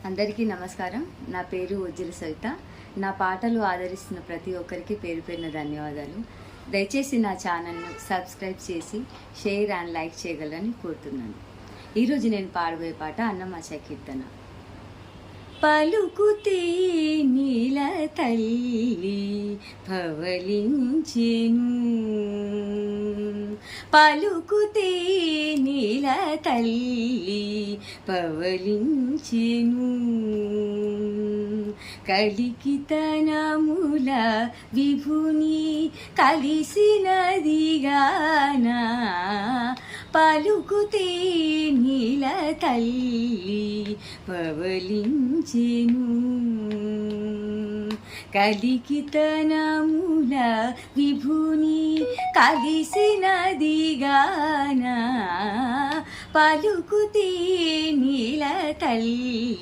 అందరికీ నమస్కారం. నా పేరు ఉజ్జల సవిత. నా పాటలు ఆదరిస్తున్న ప్రతి ఒక్కరికి పేరు పేరున ధన్యవాదాలు. దయచేసి నా ఛానల్ను సబ్స్క్రైబ్ చేసి షేర్ అండ్ లైక్ చేయగలని కోరుతున్నాను. ఈరోజు నేను పాడబోయే పాట అన్నమాచార్య కీర్తన. పలుకుతే నీల తల్లి పవలించెను, పలుకుతే నీల తల్లి పవలించెను, కలికితనముల విభుని కలిసినదిగానా, పలుకుతే నీల తల్లి పవలించెను, కలికితనముల విభుని కలిసినదిగానా, పలుకుతే నీల తల్లి